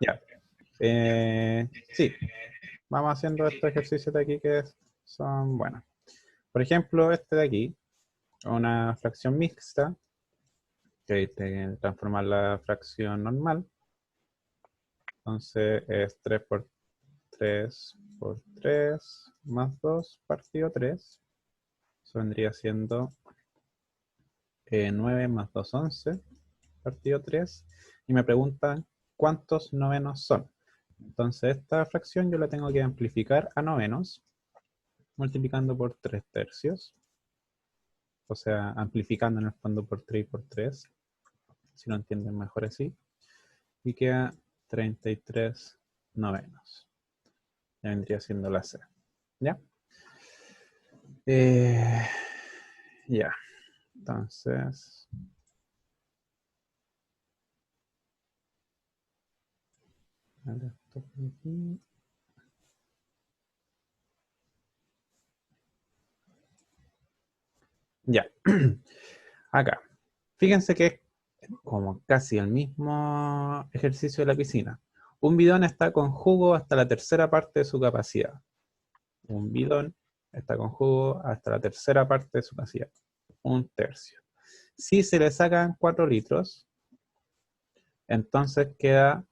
Ya. Sí, vamos haciendo estos ejercicios de aquí que son buenos. Por ejemplo, este de aquí, una fracción mixta, que hay que transformar la fracción normal. Entonces es 3 por 3 por 3 más 2 partido 3. Eso vendría siendo 9 más 2, 11 partido 3. Y me preguntan cuántos novenos son. Entonces esta fracción yo la tengo que amplificar a novenos, multiplicando por 3 tercios. O sea, amplificando en el fondo por 3 y por 3. Si lo entienden mejor así. Y queda 33 novenos. Ya vendría siendo la C. ¿Ya? Ya. Entonces... Ya. Acá. Fíjense que es como casi el mismo ejercicio de la piscina. Un bidón está con jugo hasta la tercera parte de su capacidad. Un bidón está con jugo hasta la tercera parte de su capacidad. Un tercio. Si se le sacan 4 litros, entonces queda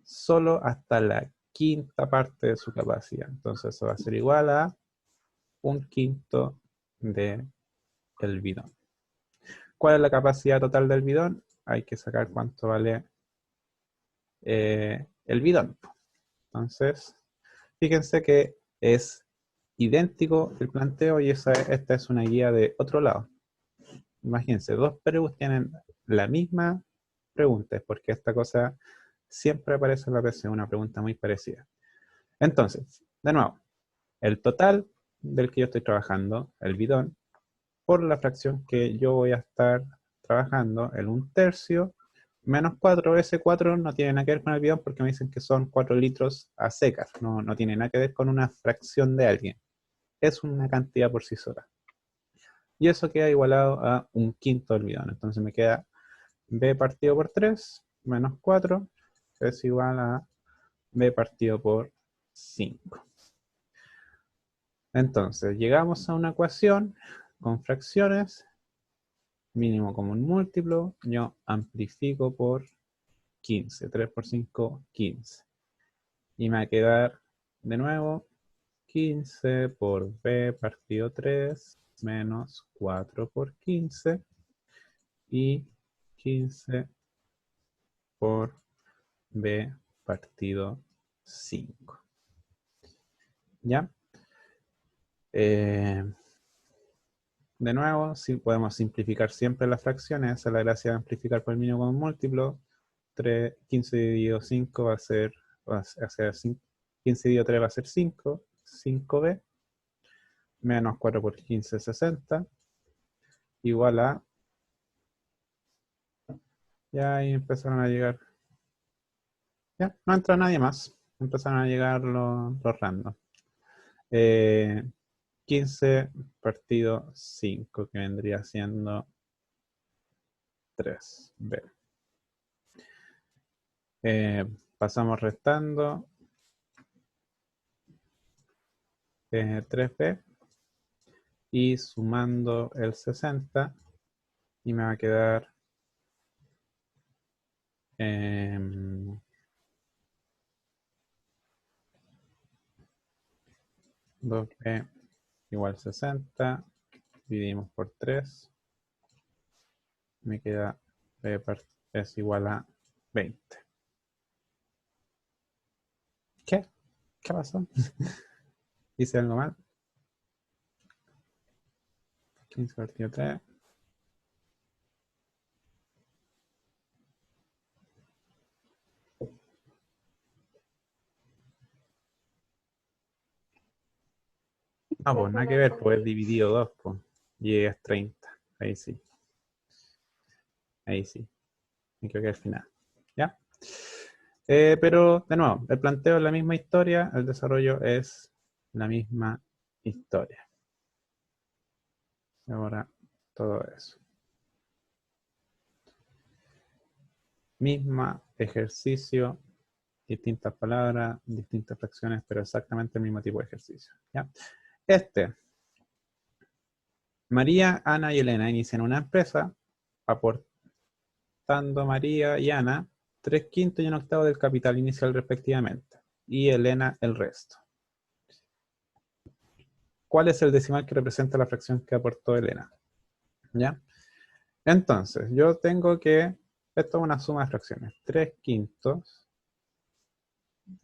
solo hasta la quinta parte de su capacidad. Entonces eso va a ser igual a un quinto del bidón. ¿Cuál es la capacidad total del bidón? Hay que sacar cuánto vale el bidón. Entonces, fíjense que es idéntico el planteo y esta es una guía de otro lado. Imagínense, dos perus tienen la misma pregunta, porque esta cosa siempre aparece en la PC, una pregunta muy parecida. Entonces, de nuevo, el total del que yo estoy trabajando, el bidón, por la fracción que yo voy a estar trabajando, el un tercio, menos 4, ese 4 no tiene nada que ver con el bidón porque me dicen que son 4 litros a secas, no tiene nada que ver con una fracción de alguien, es una cantidad por sí sola. Y eso queda igualado a un quinto del bidón, entonces me queda b partido por 3 menos 4 es igual a b partido por 5. Entonces, llegamos a una ecuación con fracciones, mínimo común múltiplo, yo amplifico por 15, 3 por 5, 15. Y me va a quedar de nuevo 15 por b partido 3 menos 4 por 15 y 15 por b partido 5. ¿Ya? De nuevo, si podemos simplificar siempre las fracciones, esa es la gracia de amplificar por el mínimo común múltiplo. 15 dividido 5 va a ser 15 dividido 3 va a ser 5, 5b, menos 4 por 15, 60, igual a, ya ahí empezaron a llegar, ya, no entra nadie más, empezaron a llegar los random. 15 partido 5, que vendría siendo 3b. Pasamos restando 3b y sumando el 60 y me va a quedar 2b igual 60, dividimos por 3, me queda b es igual a 20. ¿Qué? ¿Qué pasó? ¿Hice algo mal? 15 partido 3. Ah, pues nada que ver, pues dividido 2, pues. Y es 30. Ahí sí. Ahí sí. Me creo que al final. ¿Ya? Pero, de nuevo, el planteo es la misma historia, el desarrollo es la misma historia. Ahora, todo eso. Misma ejercicio Distintas palabras, distintas fracciones, pero exactamente el mismo tipo de ejercicio. ¿Ya? María, Ana y Elena inician una empresa aportando María y Ana 3/5 y 1/8 del capital inicial respectivamente. Y Elena el resto. ¿Cuál es el decimal que representa la fracción que aportó Elena? ¿Ya? Entonces, yo tengo que, esto es una suma de fracciones, 3/5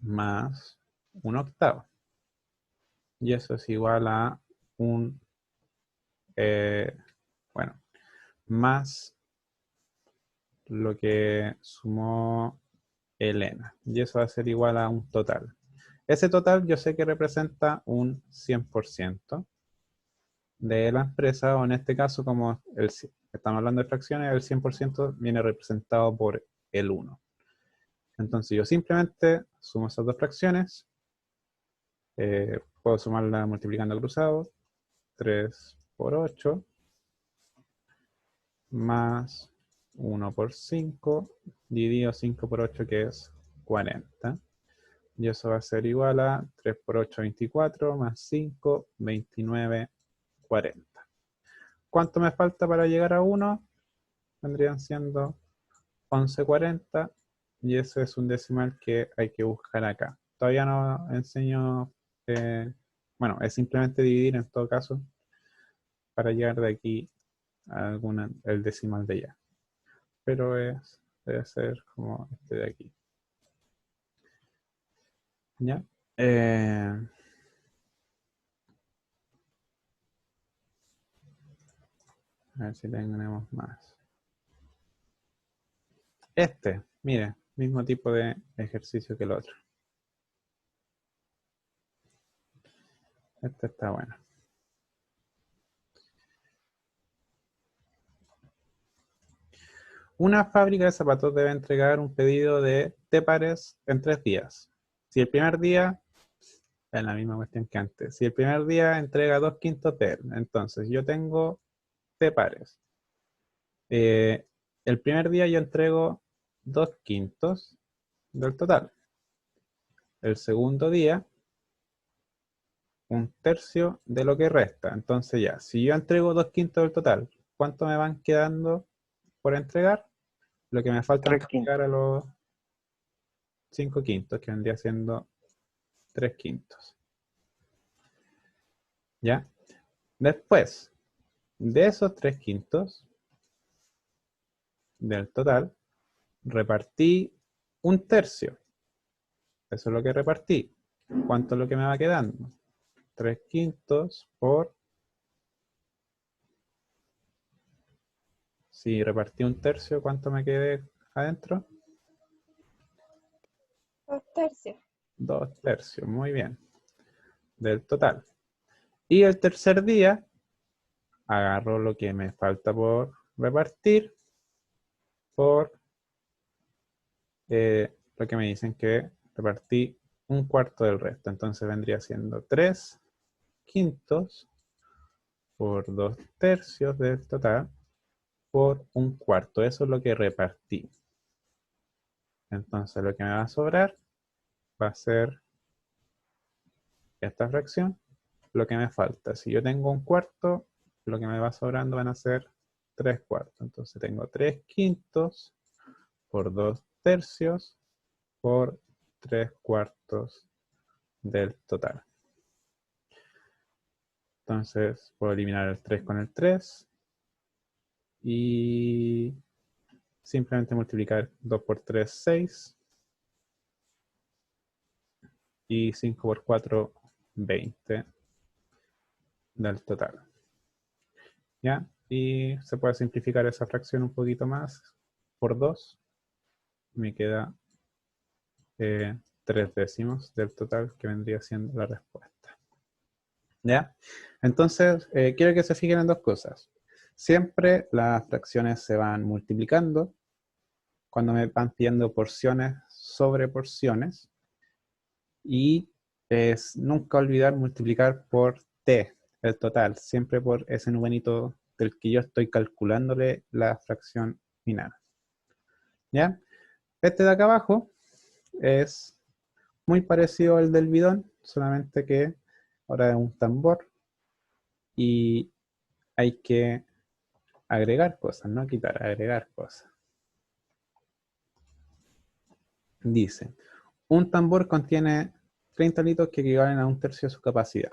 más 1/8. Y eso es igual a bueno, más lo que sumó Elena. Y eso va a ser igual a un total. Ese total yo sé que representa un 100% de la empresa, o en este caso, como estamos hablando de fracciones, el 100% viene representado por el 1. Entonces yo simplemente sumo esas dos fracciones. Puedo sumarla multiplicando cruzados. 3 por 8 más 1 por 5 dividido 5 por 8, que es 40. Y eso va a ser igual a 3 por 8, 24, más 5, 29, 40. ¿Cuánto me falta para llegar a 1? Vendrían siendo 11,40. Y ese es un decimal que hay que buscar acá. Todavía no enseño, bueno, es simplemente dividir en todo caso para llegar de aquí a el decimal de allá. Pero debe ser como este de aquí. ¿Ya? A ver si tenemos más. Mire, mismo tipo de ejercicio que el otro. Este está bueno. Una fábrica de zapatos debe entregar un pedido de T-pares en 3 días. Si el primer día, es la misma cuestión que antes, si el primer día entrega 2/5 de él, entonces yo tengo T-pares. El primer día yo entrego 2/5 del total. El segundo día, 1/3 de lo que resta. Entonces ya, si yo entrego 2/5 del total, ¿cuánto me van quedando por entregar? Lo que me falta para llegar a los 5/5, que vendría siendo 3/5. ¿Ya? Después de esos 3/5 del total, repartí 1/3. Eso es lo que repartí. ¿Cuánto es lo que me va quedando? 3/5 por... Si repartí 1/3, ¿cuánto me quedé adentro? 2/3. 2/3, muy bien. Del total. Y el tercer día, agarro lo que me falta por repartir por lo que me dicen que repartí 1/4 del resto. Entonces vendría siendo 3/5 por 2/3 del total por 1/4. Eso es lo que repartí. Entonces lo que me va a sobrar va a ser esta fracción, lo que me falta. Si yo tengo 1/4, lo que me va sobrando van a ser 3/4. Entonces tengo 3/5 por 2/3 por 3/4 del total. Entonces puedo eliminar el 3 con el 3 y simplemente multiplicar 2 por 3, 6 y 5 por 4, 20 del total. ¿Ya? Y se puede simplificar esa fracción un poquito más por 2. Me queda 3 décimos del total, que vendría siendo la respuesta. ¿Ya? Entonces, quiero que se fijen en dos cosas. Siempre las fracciones se van multiplicando cuando me van pidiendo porciones sobre porciones. Y es nunca olvidar multiplicar por t, el total, siempre por ese numerito del que yo estoy calculándole la fracción final. ¿Ya? Este de acá abajo es Muy parecido al del bidón, solamente que ahora es un tambor y hay que agregar cosas, no quitar, agregar cosas. Dice, un tambor contiene 30 litros que equivalen a un tercio de su capacidad.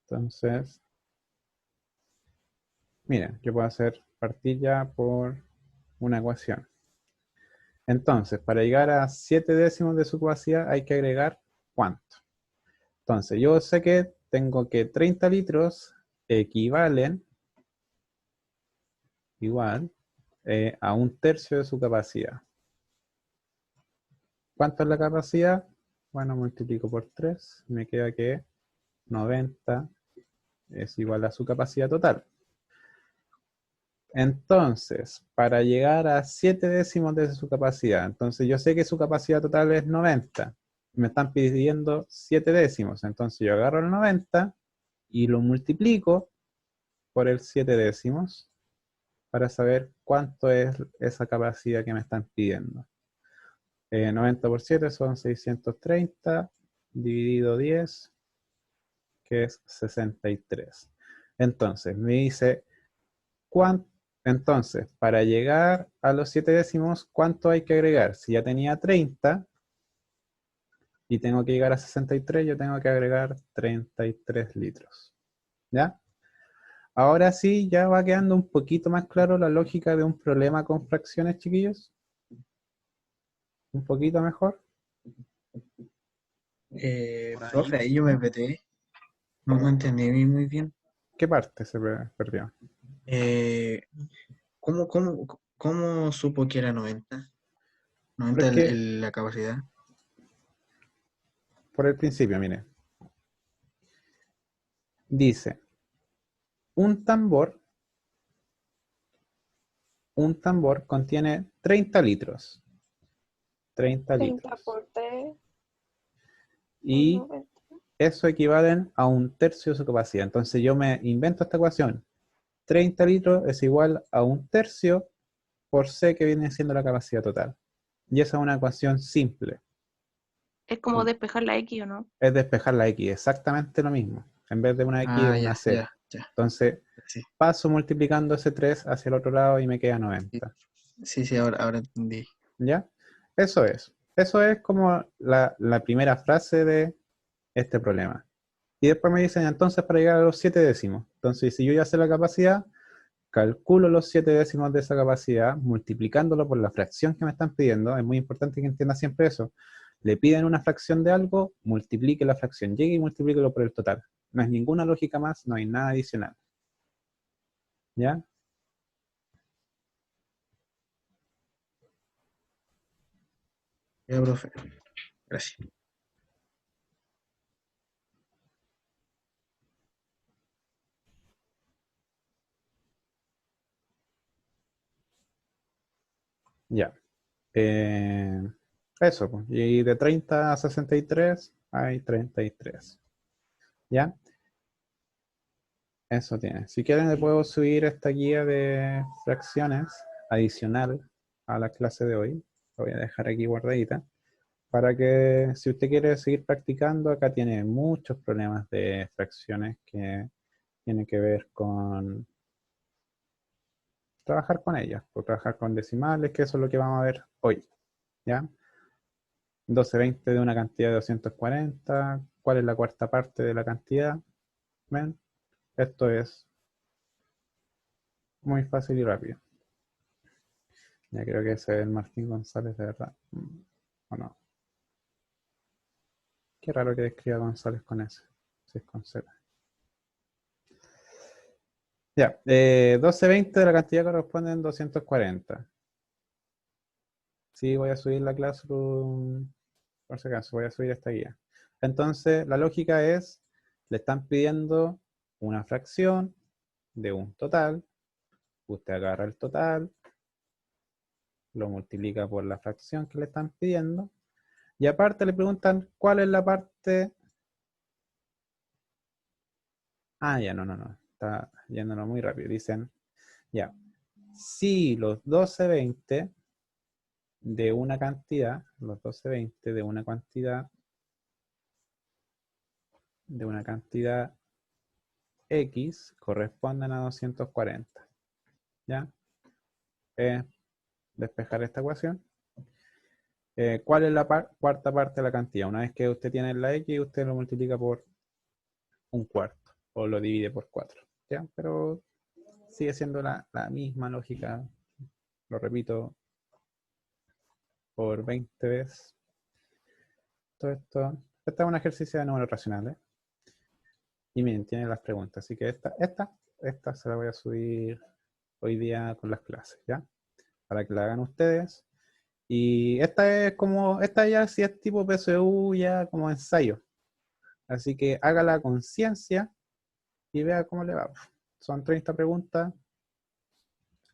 Entonces, miren, yo puedo hacer partilla por una ecuación. Entonces, para llegar a 7 décimos de su capacidad hay que agregar ¿cuánto? Entonces, yo sé que tengo que 30 litros equivalen igual a un tercio de su capacidad. ¿Cuánto es la capacidad? Bueno, multiplico por 3, me queda que 90 es igual a su capacidad total. Entonces, para llegar a 7 décimos de su capacidad, entonces yo sé que su capacidad total es 90. Me están pidiendo 7 décimos, entonces yo agarro el 90 y lo multiplico por el 7 décimos para saber cuánto es esa capacidad que me están pidiendo. 90 por 7 son 630, dividido 10, que es 63. Entonces, me dice, entonces, para llegar a los 7 décimos, ¿cuánto hay que agregar? Si ya tenía 30 y tengo que llegar a 63, yo tengo que agregar 33 litros. ¿Ya? Ahora sí, ya va quedando un poquito más claro la lógica de un problema con fracciones, chiquillos. Un poquito mejor. Profe, ahí yo me peté. No entendí muy bien. ¿Qué parte se perdió? Eh, ¿cómo supo que era 90? 90 Porque la capacidad. por el principio, mire, dice, un tambor, un tambor contiene 30 litros. 30 30 litros. por 3 son Y 90. eso equivalen a un tercio de su capacidad. Entonces yo me invento esta ecuación. 30 litros es igual a un tercio por C, que viene siendo la capacidad total. Y esa es una ecuación simple. Es como despejar la X, ¿o no? Es despejar la X, exactamente lo mismo. En vez de una X es Ah, una ya, C. ya, ya. Entonces Sí, paso multiplicando ese 3 hacia el otro lado y me queda sí, 90. sí, ahora entendí. ¿Ya? Eso es. Eso es como la primera frase de este problema. Y después me dicen, entonces para llegar a los 7 décimos. Entonces, si yo ya sé la capacidad, calculo los 7 décimos de esa capacidad, multiplicándolo por la fracción que me están pidiendo. Es muy importante que entienda siempre eso. Le piden una fracción de algo, multiplique la fracción, llegue y multiplíquelo por el total. No es ninguna lógica más, no hay nada adicional. ¿Ya? Ya, profe. Gracias. Ya. Eso, pues. Y de 30 a 63 hay 33. ¿Ya? Eso tiene. Si quieren, le puedo subir esta guía de fracciones adicional a la clase de hoy. La voy a dejar aquí guardadita. Para que, si usted quiere seguir practicando, acá tiene muchos problemas de fracciones que tienen que ver con trabajar con ellas, o trabajar con decimales, que eso es lo que vamos a ver hoy. ¿Ya? 12/20 de una cantidad de 240. ¿Cuál es la cuarta parte de la cantidad? ¿Ven? Esto es muy fácil y rápido. Ya creo que ese es el Martín González de verdad. ¿O no? Qué raro que escriba González con S. Si es con Z. Ya, 12/20 de la cantidad corresponden 240. Sí, voy a subir la Classroom, por si acaso, voy a subir esta guía. Entonces, la lógica es, le están pidiendo una fracción de un total. Usted agarra el total, lo multiplica por la fracción que le están pidiendo. Y aparte le preguntan cuál es la parte. Ah, ya, no. Está yéndonos muy rápido. Dicen, ya, si los 12/20 de una cantidad, los 1220 de una cantidad X corresponden a 240. ¿Ya? Despejar esta ecuación. ¿Cuál es la cuarta parte de la cantidad? Una vez que usted tiene la X, usted lo multiplica por un cuarto o lo divide por 4. ¿Ya? Pero sigue siendo la misma lógica. Lo repito por 20 veces. Todo esto. Este es un ejercicio de números racionales. Y miren, tiene las preguntas. Así que esta se la voy a subir hoy día con las clases, ¿ya? Para que la hagan ustedes. Y esta ya sí es tipo PSU, ya como ensayo. Así que hágala a conciencia y vea cómo le va. Son 30 preguntas,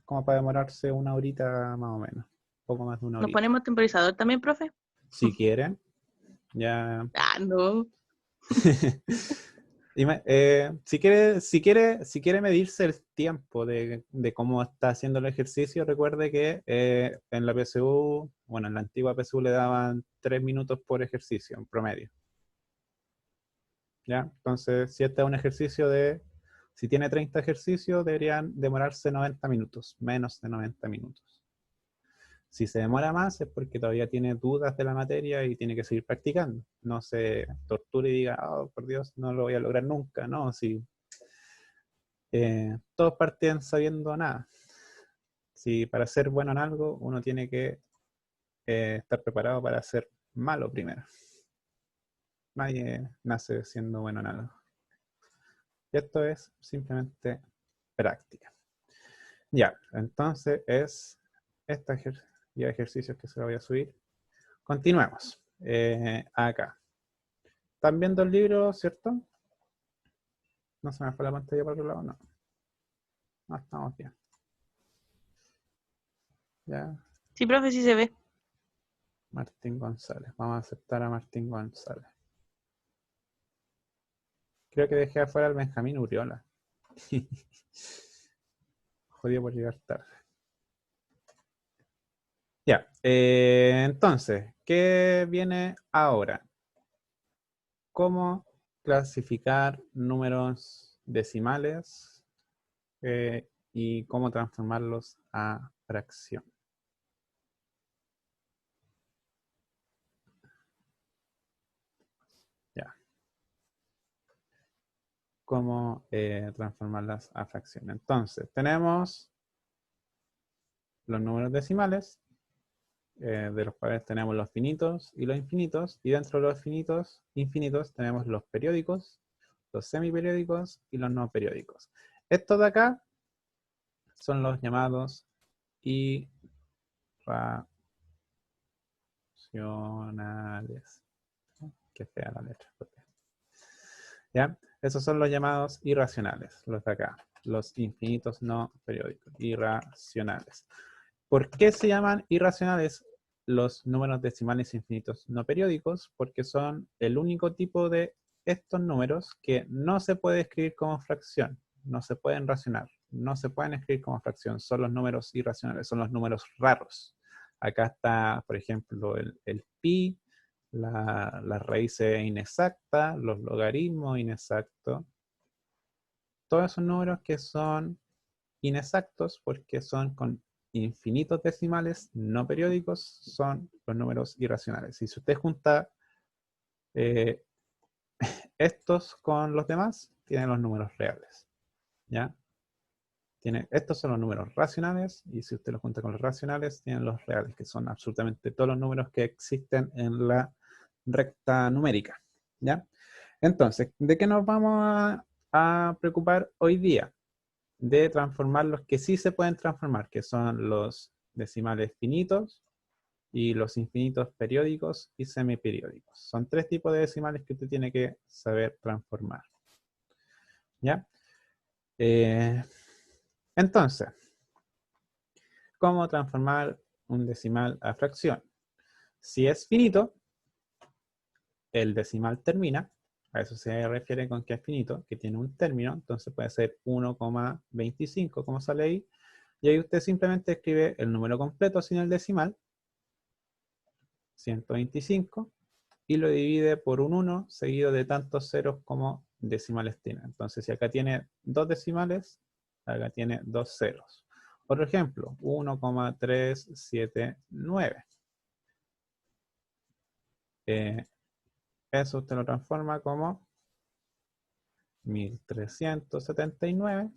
como para demorarse una horita más o menos. Un poco más de una ¿Nos horita. ponemos temporizador también, profe? Si quieren, ya. Ah, no. Si quiere medirse el tiempo de cómo está haciendo el ejercicio, recuerde que en la PSU, bueno, en la antigua PSU le daban 3 minutos por ejercicio en promedio. ¿Ya? Entonces, si este es un ejercicio si tiene 30 ejercicios, deberían demorarse 90 minutos, menos de 90 minutos. Si se demora más es porque todavía tiene dudas de la materia y tiene que seguir practicando. No se torture y diga, oh, por Dios, no lo voy a lograr nunca. No, si todos parten sabiendo nada. Si para ser bueno en algo, uno tiene que estar preparado para ser malo primero. Nadie nace siendo bueno en algo. Y esto es simplemente práctica. Ya, entonces es esta ejercicios que se lo voy a subir. Continuemos. Acá. ¿Están viendo el libro, cierto? ¿No se me fue la pantalla para otro lado? No. No, estamos bien. Ya. Sí, profe, sí se ve. Martín González. Vamos a aceptar a Martín González. Creo que dejé afuera al Benjamín Uriola. Jodido por llegar tarde. Ya. Entonces, ¿qué viene ahora? ¿Cómo clasificar números decimales y cómo transformarlos a fracción? Ya. Cómo transformarlas a fracción. Entonces, tenemos los números decimales, de los cuales tenemos los finitos y los infinitos, y dentro de los infinitos tenemos los periódicos, los semiperiódicos y los no periódicos. Estos de acá son los llamados irracionales. Qué fea la letra. ¿Ya? Esos son los llamados irracionales, los de acá, los infinitos no periódicos, irracionales. ¿Por qué se llaman irracionales los números decimales infinitos no periódicos? Porque son el único tipo de estos números que no se puede escribir como fracción, no se pueden racionar, no se pueden escribir como fracción, son los números irracionales, son los números raros. Acá está, por ejemplo, el pi, las raíces inexactas, los logaritmos inexactos. Todos esos números que son inexactos porque son con infinitos decimales no periódicos son los números irracionales. Y si usted junta estos con los demás, tiene los números reales. ¿Ya? Estos son los números racionales y si usted los junta con los racionales, tienen los reales, que son absolutamente todos los números que existen en la recta numérica. ¿Ya? Entonces, ¿de qué nos vamos a preocupar hoy día? De transformar los que sí se pueden transformar, que son los decimales finitos y los infinitos periódicos y semiperiódicos. Son 3 tipos de decimales que usted tiene que saber transformar. ¿Ya? Entonces, ¿cómo transformar un decimal a fracción? Si es finito, el decimal termina, a eso se refiere con que es finito, que tiene un término, entonces puede ser 1,25, como sale ahí, y ahí usted simplemente escribe el número completo sin el decimal, 125 y lo divide por un 1 seguido de tantos ceros como decimales tiene. Entonces, si acá tiene 2 decimales, acá tiene 2 ceros. Otro ejemplo, 1,379. Eso usted lo transforma como 1379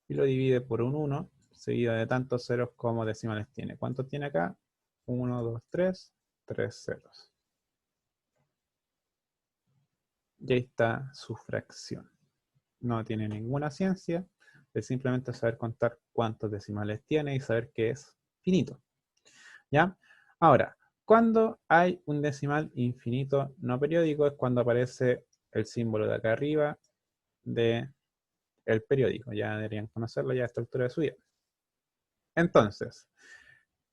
y lo divide por un 1 seguido de tantos ceros como decimales tiene. ¿Cuántos tiene acá? 1, 2, 3, 3 ceros. Y ahí está su fracción. No tiene ninguna ciencia, es simplemente saber contar cuántos decimales tiene y saber que es finito. ¿Ya? Ahora, cuando hay un decimal infinito no periódico es cuando aparece el símbolo de acá arriba del periódico. Ya deberían conocerlo ya a esta altura de su vida. Entonces,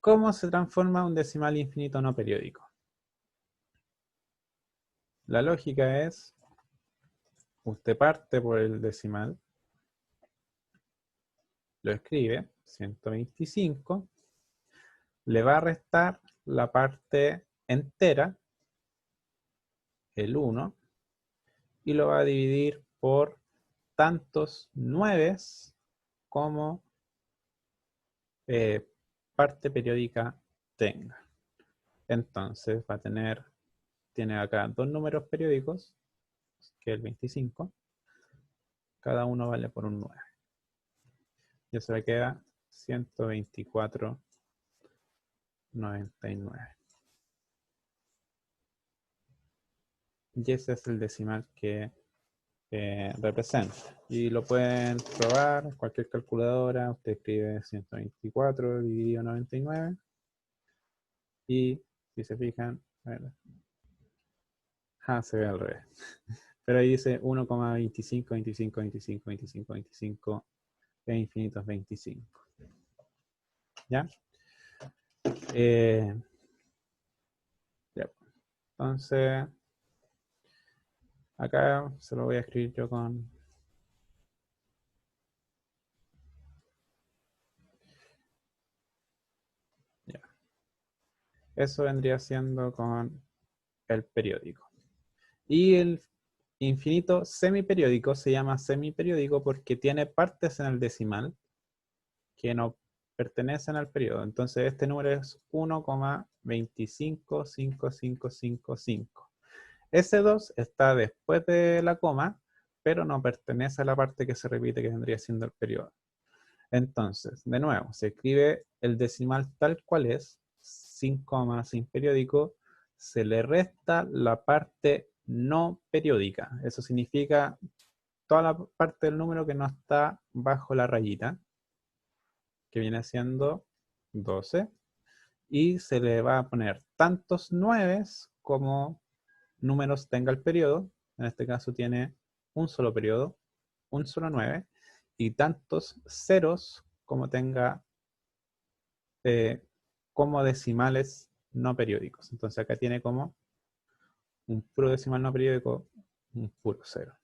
¿cómo se transforma un decimal infinito no periódico? La lógica es, usted parte por el decimal, lo escribe, 125, le va a restar la parte entera, el 1, y lo va a dividir por tantos 9 como parte periódica tenga. Entonces va a tener, tiene acá dos números periódicos, que es el 25, cada uno vale por un 9. Y eso le queda 124,99. Y ese es el decimal que representa. Y lo pueden probar en cualquier calculadora. Usted escribe 124 dividido 99. Y si se fijan, a ver, se ve al revés. Pero ahí dice 1,25, 25, 25, 25, 25, e infinitos 25. ¿Ya? Ya. Entonces, acá se lo voy a escribir yo con... Ya. Eso vendría siendo con el periódico. Y el infinito semiperiódico se llama semiperiódico porque tiene partes en el decimal que no pertenecen al periodo. Entonces este número es 1,255555. Ese 2 está después de la coma, pero no pertenece a la parte que se repite, que vendría siendo el periodo. Entonces, de nuevo, se escribe el decimal tal cual es, sin coma, sin periódico, se le resta la parte no periódica. Eso significa toda la parte del número que no está bajo la rayita, que viene siendo 12, y se le va a poner tantos 9 como números tenga el periodo. En este caso tiene un solo periodo, un solo 9, y tantos ceros como tenga como decimales no periódicos. Entonces acá tiene como un puro decimal no periódico, un puro 0.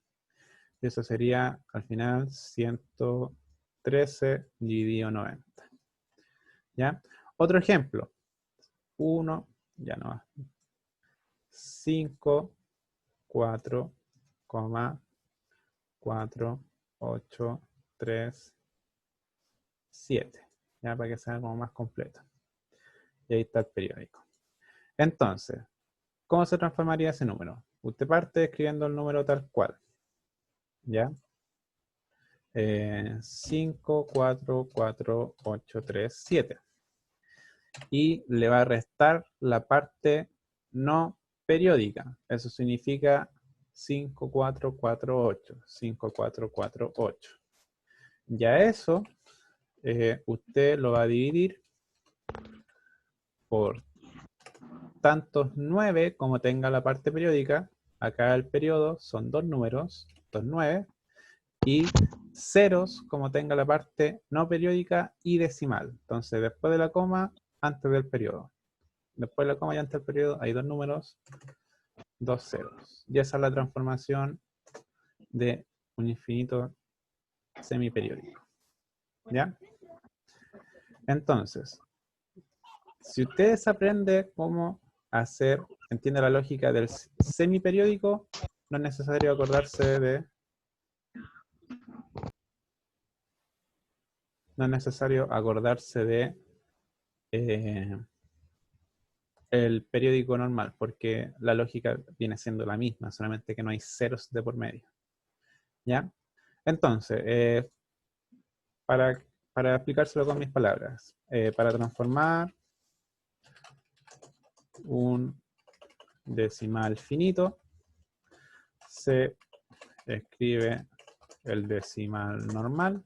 Y eso sería al final 113 dividido 90. ¿Ya? Otro ejemplo. 1, ya no más. 5, 4, 4, 8, 3, 7. Ya para que sea como más completo. Y ahí está el periódico. Entonces, ¿cómo se transformaría ese número? Usted parte escribiendo el número tal cual. ¿Ya? 5, 4, 4, 8, 3, 7. Y le va a restar la parte no periódica. Eso significa 5, 4, 4, 8. 5, 4, 4, 8. Ya eso, usted lo va a dividir por tantos 9 como tenga la parte periódica. Acá el periodo son dos números, 2 9, y ceros como tenga la parte no periódica y decimal. Entonces, después de la coma, antes del periodo. Después de la coma y antes del periodo hay dos números, dos ceros. Y esa es la transformación de un infinito semiperiódico. ¿Ya? Entonces, Si ustedes aprenden cómo hacer, entiende la lógica del semiperiódico, no es necesario acordarse de... No es necesario acordarse de el periódico normal, porque la lógica viene siendo la misma, solamente que no hay ceros de por medio. ¿Ya? Entonces, para explicárselo con mis palabras, para transformar un decimal finito, se escribe el decimal normal,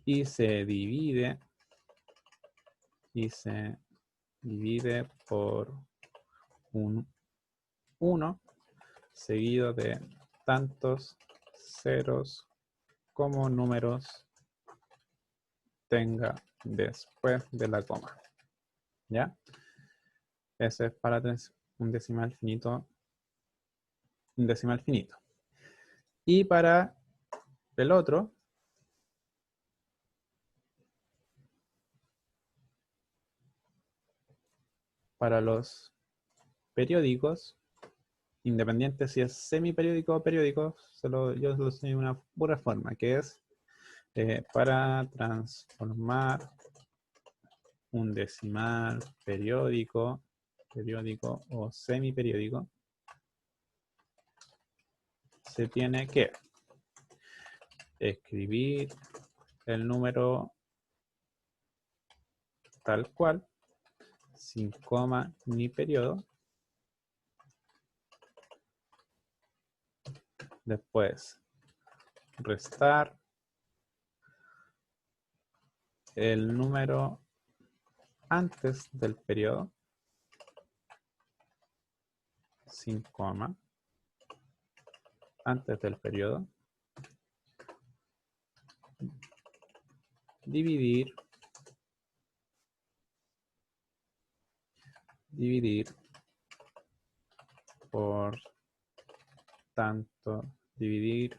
y se divide por un 1 seguido de tantos ceros como números tenga después de la coma. ¿Ya? Ese es para un decimal finito. Y para el otro, para los periódicos, independiente si es semiperiódico o periódico, yo lo enseño de una pura forma, que es para transformar un decimal periódico o semiperiódico, se tiene que escribir el número tal cual, sin coma ni periodo. Después, restar el número antes del periodo, sin coma, antes del periodo, dividir por tanto, dividir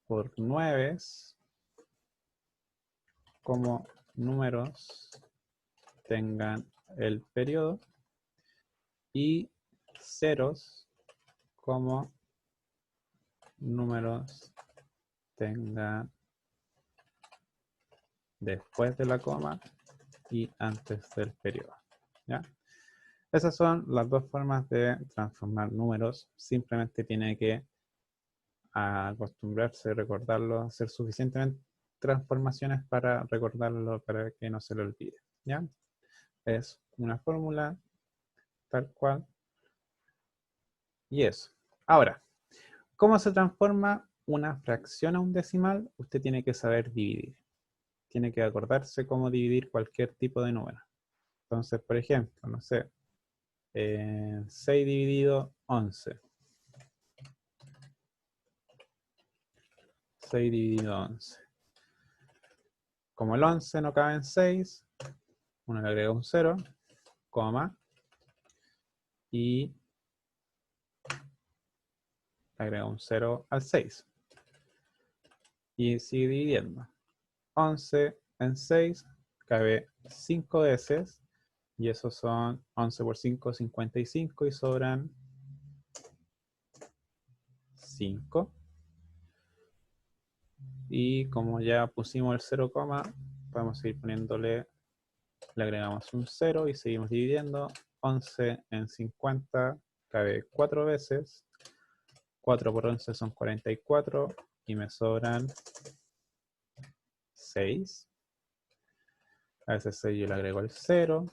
por 9 como números tengan el periodo y ceros como números tengan después de la coma y antes del periodo. ¿Ya? Esas son las dos formas de transformar números. Simplemente tiene que acostumbrarse, recordarlo, hacer suficientemente transformaciones para recordarlo, para que no se lo olvide. ¿Ya? Es una fórmula tal cual. Y eso. Ahora, ¿cómo se transforma una fracción a un decimal? Usted tiene que saber dividir. Tiene que acordarse cómo dividir cualquier tipo de número. Entonces, por ejemplo, no sé, 6 dividido 11. 6 dividido 11. Como el 11 no cabe en 6, uno le agrega un 0, coma, y le agrega un 0 al 6. Y sigue dividiendo. 11 en 6 cabe 5 veces, y esos son 11 por 5, 55, y sobran 5. Y como ya pusimos el 0, podemos seguir poniéndole, le agregamos un 0 y seguimos dividiendo. 11 en 50 cabe 4 veces. 4 por 11 son 44 y me sobran 6. A ese 6 yo le agrego el 0.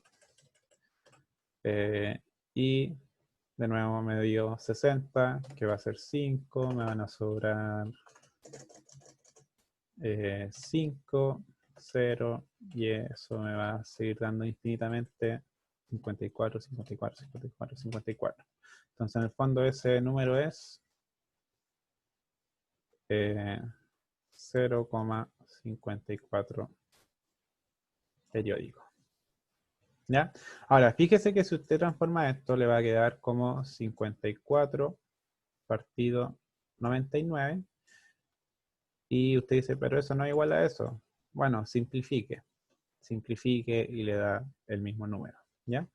Y de nuevo me dio 60, que va a ser 5. Me van a sobrar 5, 0, y eso me va a seguir dando infinitamente 54, 54, 54, 54. Entonces en el fondo ese número es 0,54 periódico. ¿Ya? Ahora, fíjese que si usted transforma esto, le va a quedar como 54 partido 99. Y usted dice, pero eso no es igual a eso. bueno, simplifique. Simplifique y le da el mismo número, ¿ya?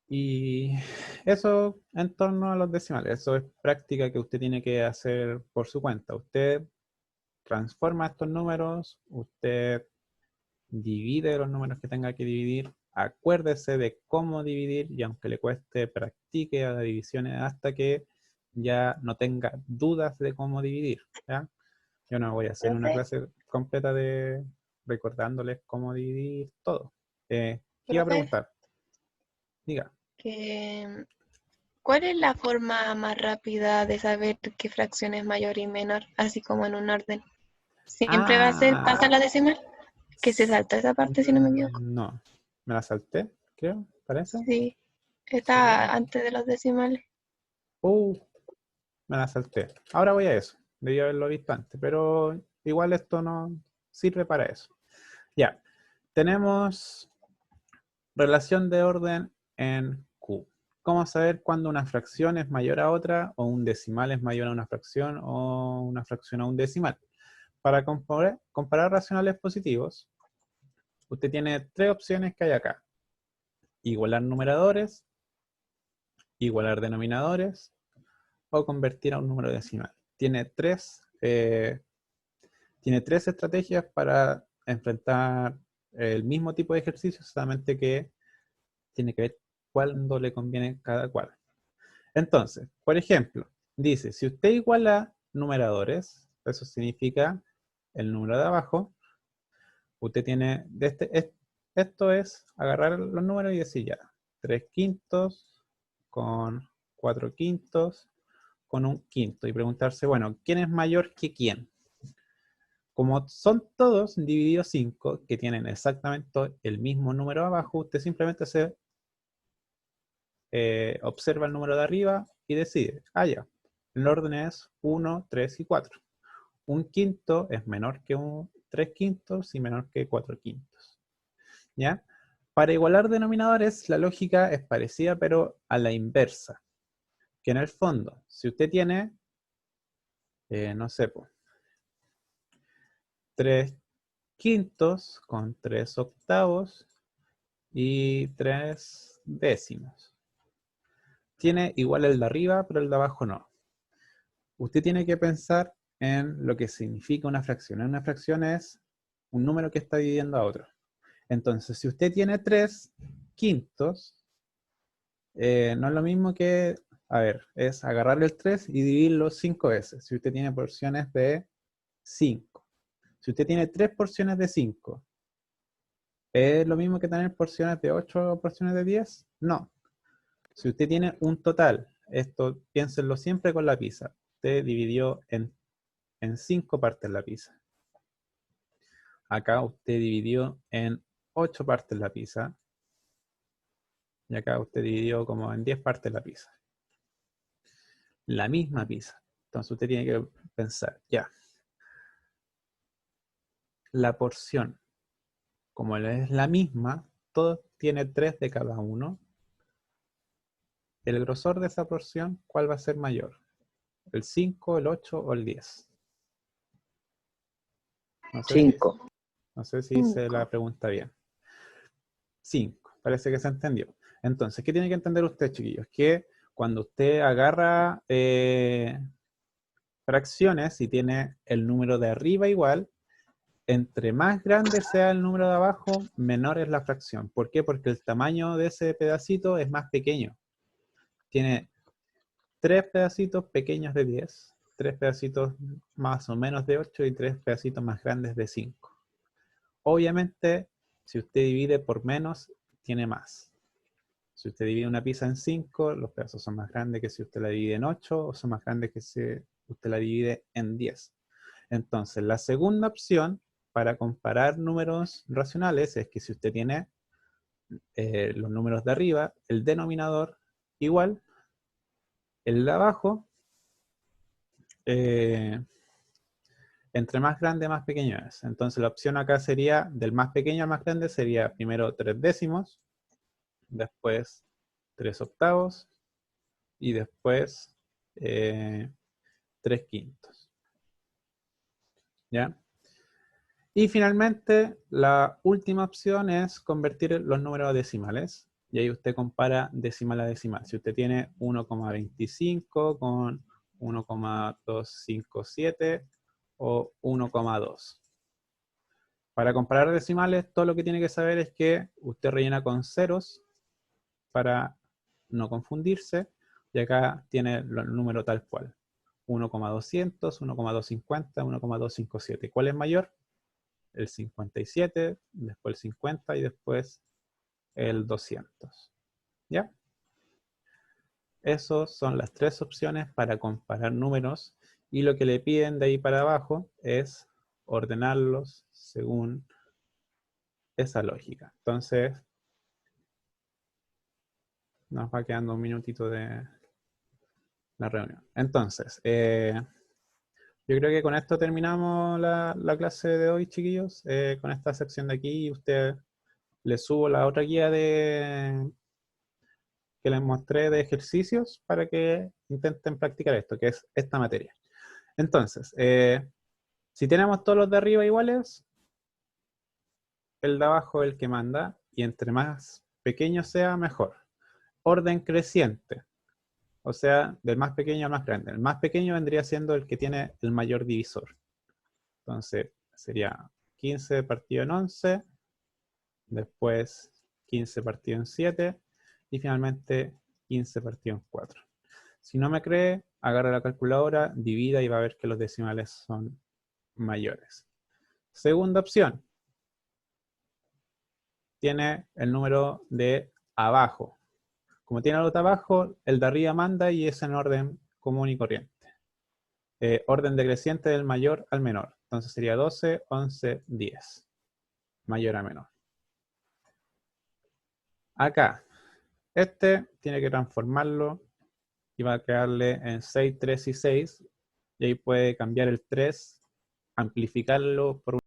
Y eso en torno a los decimales. Eso es práctica que usted tiene que hacer por su cuenta. Usted transforma estos números, usted divide los números que tenga que dividir, acuérdese de cómo dividir y aunque le cueste, practique a las divisiones hasta que ya no tenga dudas de cómo dividir, ¿ya? Yo no voy a hacer una Profe, clase completa de recordándoles cómo dividir todo. ¿Qué iba a profe, preguntar? Diga. que, ¿cuál es la forma más rápida de saber qué fracción es mayor y menor, así como en un orden? ¿Siempre va a ser, pasa la decimal? Que se salta esa parte, si no me equivoco. No, me la salté, creo, parece. Sí, está antes de los decimales. Uh, me la salté. Ahora voy a eso. Debí haberlo visto antes, pero igual esto no sirve para eso. Ya, tenemos relación de orden en Q. ¿Cómo saber cuándo una fracción es mayor a otra o un decimal es mayor a una fracción o una fracción a un decimal? Para comparar racionales positivos, usted tiene tres opciones que hay acá. Igualar numeradores, igualar denominadores o convertir a un número decimal. Tiene tres estrategias para enfrentar el mismo tipo de ejercicio, solamente que tiene que ver cuándo le conviene cada cual. Entonces, por ejemplo, dice, si usted iguala numeradores, eso significa el número de abajo, usted tiene, esto es agarrar los números y decir ya, 3 quintos con 4 quintos con un quinto y preguntarse, bueno, ¿quién es mayor que quién? Como son todos divididos 5 que tienen exactamente el mismo número abajo, usted simplemente se observa el número de arriba y decide, ya, el orden es 1, 3 y 4. Un quinto es menor que un 3 quintos y menor que 4 quintos. ¿Ya? Para igualar denominadores, la lógica es parecida, pero a la inversa. Que en el fondo, si usted tiene, no sé, 3 quintos con 3 octavos y 3 décimos. Tiene igual el de arriba, pero el de abajo no. Usted tiene que pensar en lo que significa una fracción. Una fracción es un número que está dividiendo a otro. Entonces, si usted tiene 3 quintos, no es lo mismo que, a ver, es agarrar el 3 y dividirlo 5 veces. Si usted tiene porciones de 5. Si usted tiene 3 porciones de 5, ¿es lo mismo que tener porciones de 8 o porciones de 10? No. Si usted tiene un total, esto piénsenlo siempre con la pizza. Usted dividió en 5 partes la pizza. Acá usted dividió en 8 partes la pizza. Y acá usted dividió como en 10 partes la pizza. La misma pizza. Entonces usted tiene que pensar, ya, la porción, como es la misma, todo tiene 3 de cada uno. El grosor de esa porción, ¿cuál va a ser mayor? ¿El 5, el 8 o el 10? No sé si, 5. no sé si hice la pregunta bien. 5, parece que se entendió. Entonces, ¿qué tiene que entender usted, chiquillos? Que cuando usted agarra fracciones y tiene el número de arriba igual, entre más grande sea el número de abajo, menor es la fracción. ¿Por qué? Porque el tamaño de ese pedacito es más pequeño. Tiene 3 pedacitos pequeños de 10, 3 pedacitos más o menos de 8 y 3 pedacitos más grandes de 5. Obviamente, si usted divide por menos, tiene más. Si usted divide una pizza en 5, los pedazos son más grandes que si usted la divide en 8 o son más grandes que si usted la divide en 10. Entonces, la segunda opción para comparar números racionales es que si usted tiene los números de arriba, el denominador igual, el de abajo, entre más grande, más pequeño es. Entonces, la opción acá sería, del más pequeño al más grande, sería primero 3 décimos, después 3 octavos y después 3 quintos. ¿Ya? Y finalmente, la última opción es convertir los números a decimales. Y ahí usted compara decimal a decimal. Si usted tiene 1,25 con 1,257 o 1,2. Para comparar decimales, todo lo que tiene que saber es que usted rellena con ceros para no confundirse. Y acá tiene el número tal cual. 1,200, 1,250, 1,257. ¿Cuál es mayor? El 57, después el 50 y después el 200. ¿Ya? Esas son las tres opciones para comparar números y lo que le piden de ahí para abajo es ordenarlos según esa lógica. Entonces, nos va quedando un minutito de la reunión. Entonces, yo creo que con esto terminamos la clase de hoy, chiquillos. Con esta sección de aquí, usted le subo la otra guía que les mostré de ejercicios para que intenten practicar esto, que es esta materia. Entonces, si tenemos todos los de arriba iguales, el de abajo es el que manda, y entre más pequeño sea, mejor. Orden creciente, o sea, del más pequeño al más grande. El más pequeño vendría siendo el que tiene el mayor divisor. Entonces, sería 15 partido en 11, después 15 partido en 7, y finalmente 15 partido en 4. Si no me cree, agarra la calculadora, divida y va a ver que los decimales son mayores. Segunda opción. Tiene el número de abajo. Como tiene el de abajo, el de arriba manda y es en orden común y corriente. Orden decreciente del mayor al menor. Entonces sería 12, 11, 10. Mayor a menor. Acá, este tiene que transformarlo y va a quedarle en 6, 3 y 6. Y ahí puede cambiar el 3, amplificarlo por